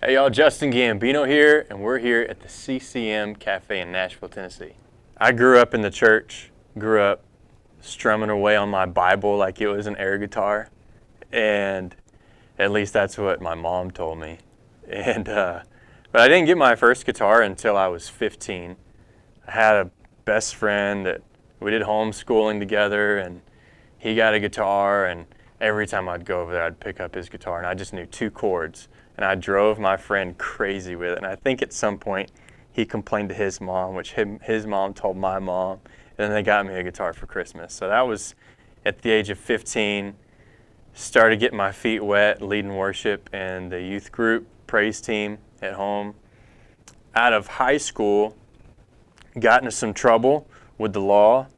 Hey y'all, Justin Gambino here, and we're here at the CCM Cafe in Nashville, Tennessee. I grew up in the church, grew up strumming away on my Bible like it was an air guitar, and at least that's what my mom told me. But I didn't get my first guitar until I was 15. I had a best friend that we did homeschooling together, and he got a guitar, and every time I'd go over there, I'd pick up his guitar, and I just knew two chords. And I drove my friend crazy with it. And I think at some point he complained to his mom, which his mom told my mom, and then they got me a guitar for Christmas. So that was at the age of 15. Started getting my feet wet, leading worship in the youth group, praise team at home. Out of high school, got into some trouble with the law.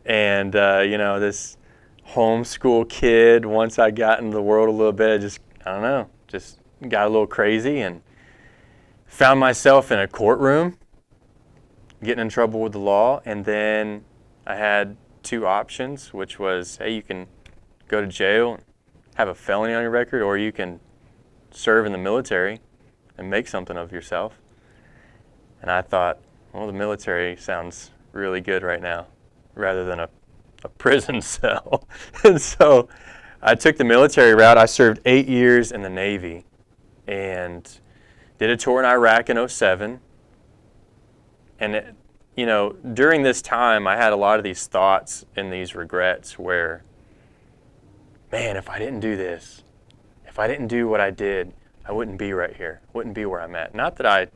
And, this homeschool kid, once I got into the world a little bit, just got a little crazy and found myself in a courtroom getting in trouble with the law. And then I had two options, which was, hey, you can go to jail and have a felony on your record, or you can serve in the military and make something of yourself. And I thought, well, the military sounds really good right now rather than a prison cell. And so I took the military route. I served 8 years in the Navy and did a tour in Iraq in '07. And, during this time, I had a lot of these thoughts and these regrets where, man, if I didn't do this, if I didn't do what I did, I wouldn't be right here, wouldn't be where I'm at. Not that I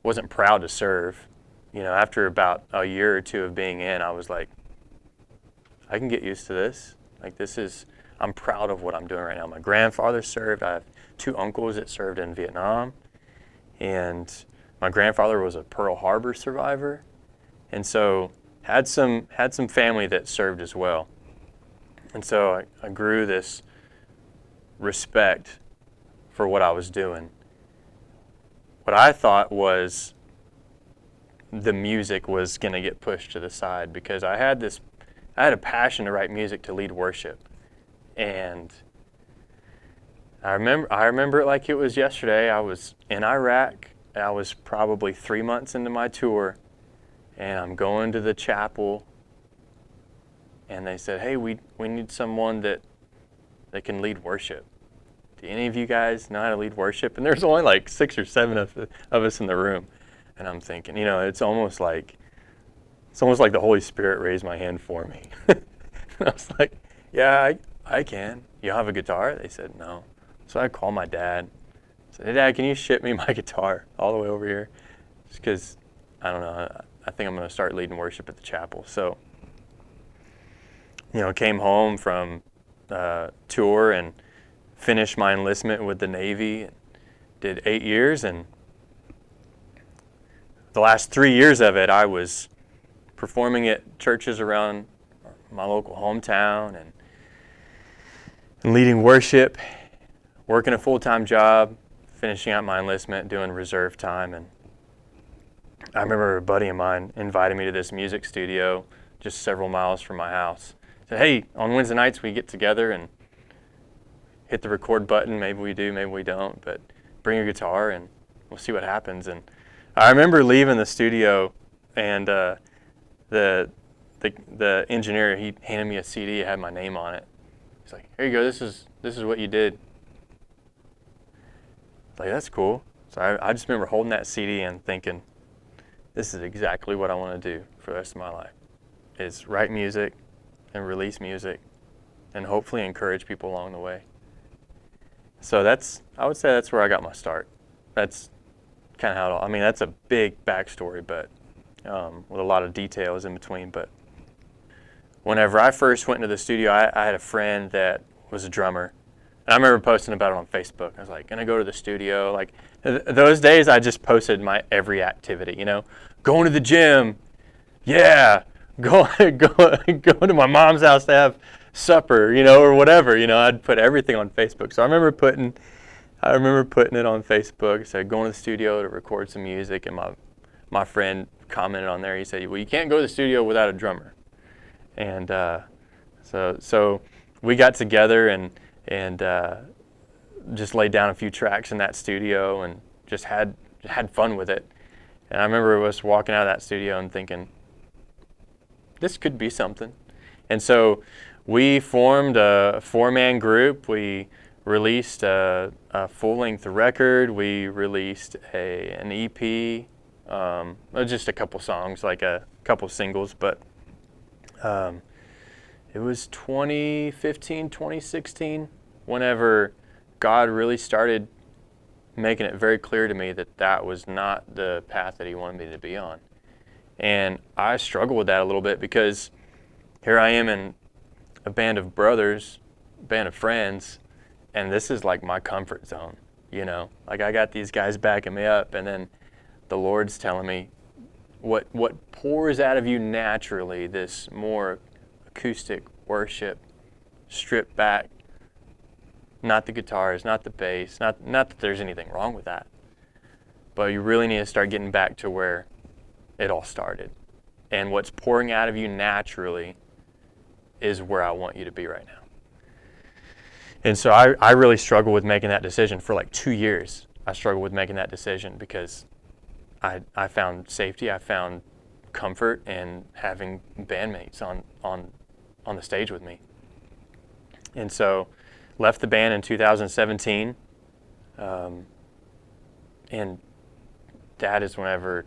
wasn't proud to serve. After about a year or two of being in, I was like, I can get used to this. I'm proud of what I'm doing right now. My grandfather served. I have two uncles that served in Vietnam. And my grandfather was a Pearl Harbor survivor. And so had some family that served as well. And so I grew this respect for what I was doing. What I thought was the music was going to get pushed to the side because I had a passion to write music to lead worship. And I remember it like it was yesterday. I was in Iraq. I was probably 3 months into my tour, and I'm going to the chapel, and they said, hey, we need someone that can lead worship. Do any of you guys know how to lead worship? And there's only like 6 or 7 of us in the room. And I'm thinking, it's almost like the Holy Spirit raised my hand for me. And I was like, yeah, I can. You have a guitar? They said, no. So I called my dad. I said, hey, Dad, can you ship me my guitar all the way over here? Just because, I don't know, I think I'm going to start leading worship at the chapel. So, came home from tour and finished my enlistment with the Navy. Did 8 years, and the last 3 years of it, I was performing at churches around my local hometown and leading worship, working a full-time job, finishing out my enlistment, doing reserve time. And I remember a buddy of mine invited me to this music studio just several miles from my house. He said, hey, on Wednesday nights we get together and hit the record button. Maybe we do, maybe we don't, but bring your guitar and we'll see what happens. And I remember leaving the studio, and the engineer, he handed me a CD. It had my name on it. He's like, here you go. This is what you did. Like, that's cool. So I just remember holding that CD and thinking, this is exactly what I want to do for the rest of my life, is write music and release music and hopefully encourage people along the way. So I would say that's where I got my start. That's kind of how that's a big backstory, but with a lot of details in between. But whenever I first went into the studio, I had a friend that was a drummer. And I remember posting about it on Facebook. I was like, gonna go to the studio. Like those days, I just posted my every activity. Going to the gym, yeah. Going to my mom's house to have supper, or whatever. I'd put everything on Facebook. So I remember putting it on Facebook. Said going to the studio to record some music, and my friend commented on there. He said, well, you can't go to the studio without a drummer. And so we got together, and just laid down a few tracks in that studio and just had fun with it. And I remember us walking out of that studio and thinking, this could be something. And so we formed a 4-man group. We released a full-length record. We released an EP, just a couple songs, like a couple singles. But it was 2015, 2016, whenever God really started making it very clear to me that that was not the path that he wanted me to be on. And I struggle with that a little bit because here I am in a band of brothers, band of friends, and this is like my comfort zone, you know? Like I got these guys backing me up, and then the Lord's telling me what pours out of you naturally, this more acoustic worship, stripped back, not the guitars, not the bass, not that there's anything wrong with that, but you really need to start getting back to where it all started. And what's pouring out of you naturally is where I want you to be right now. And so I really struggled with making that decision for like 2 years. I struggled with making that decision because I found safety, I found comfort in having bandmates on the stage with me. And so left the band in 2017, and that's whenever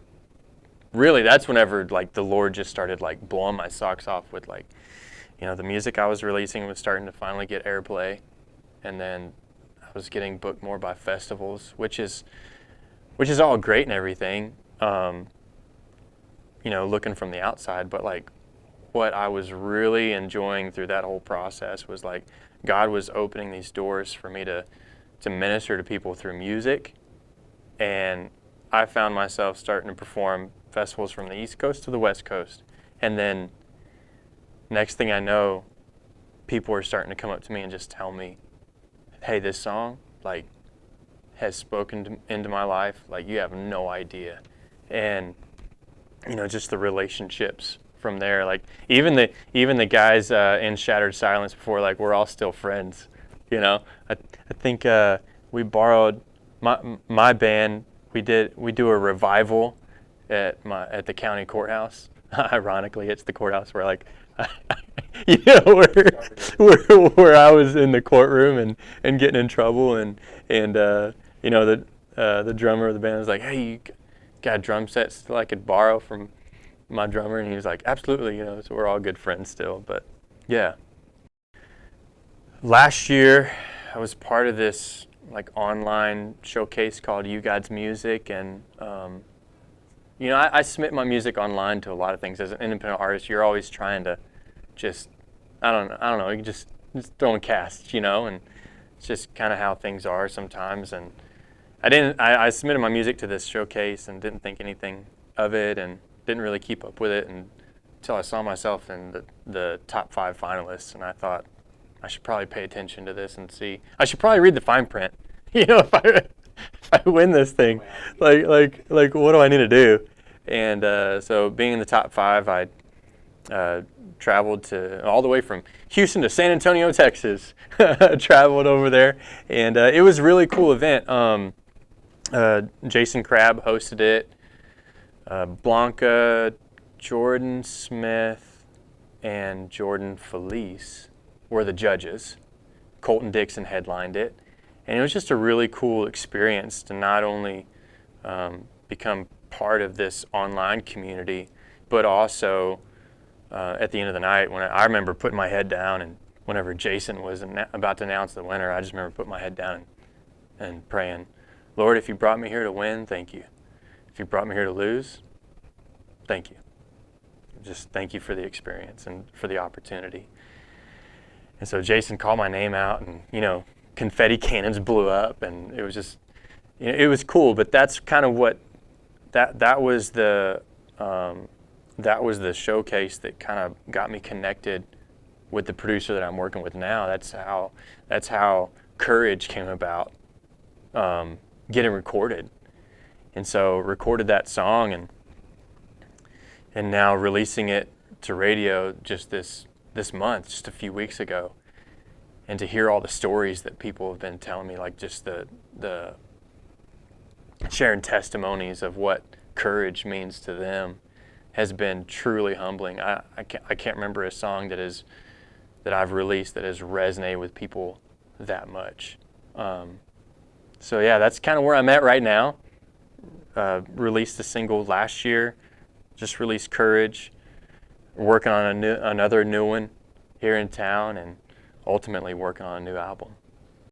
like the Lord just started like blowing my socks off with like, you know, the music I was releasing was starting to finally get airplay, and then I was getting booked more by festivals, which is all great and everything, you know, looking from the outside, but like what I was really enjoying through that whole process was like God was opening these doors for me to minister to people through music, and I found myself starting to perform festivals from the East Coast to the West Coast. And then next thing I know, people are starting to come up to me and just tell me, hey, this song like has spoken into my life like you have no idea. And you know, just the relationships from there, like even the guys in Shattered Silence before, like we're all still friends, you know. I think we borrowed my band. We do a revival at the county courthouse. Ironically, it's the courthouse where like you know where I was in the courtroom and getting in trouble, and you know, the drummer of the band was like, hey, you got a drum set still I could borrow from my drummer? And he was like, absolutely, you know. So we're all good friends still. But yeah, last year I was part of this like online showcase called You God's Music, and you know, I submit my music online to a lot of things. As an independent artist, you're always trying to just I don't know, you can just throwing casts, you know, and it's just kind of how things are sometimes. And I submitted my music to this showcase and didn't think anything of it, and didn't really keep up with it until I saw myself in the top 5 finalists, and I thought I should probably pay attention to this and see. I should probably read the fine print. You know, if I win this thing, like what do I need to do? And so being in the top 5, I traveled all the way from Houston to San Antonio, Texas. Traveled over there, and it was a really cool event. Jason Crabb hosted it. Blanca, Jordan Smith, and Jordan Felice were the judges. Colton Dixon headlined it. And it was just a really cool experience to not only become part of this online community, but also at the end of the night, when I remember putting my head down, and whenever Jason was about to announce the winner, I just remember putting my head down and praying, Lord, if you brought me here to win, thank you. If you brought me here to lose, thank you. Just thank you for the experience and for the opportunity. And so Jason called my name out, and, you know, confetti cannons blew up, and it was just, you know, it was cool. But that's kind of what that was the showcase that kind of got me connected with the producer that I'm working with now. That's how Courage came about, getting recorded. And so recorded that song, and now releasing it to radio just this month, just a few weeks ago. and to hear all the stories that people have been telling me, like just the sharing testimonies of what courage means to them, has been truly humbling. I can't remember a song that I've released that has resonated with people that much. So yeah, that's kind of where I'm at right now. Released a single last year, just released Courage, working on another new one here in town, and ultimately working on a new album.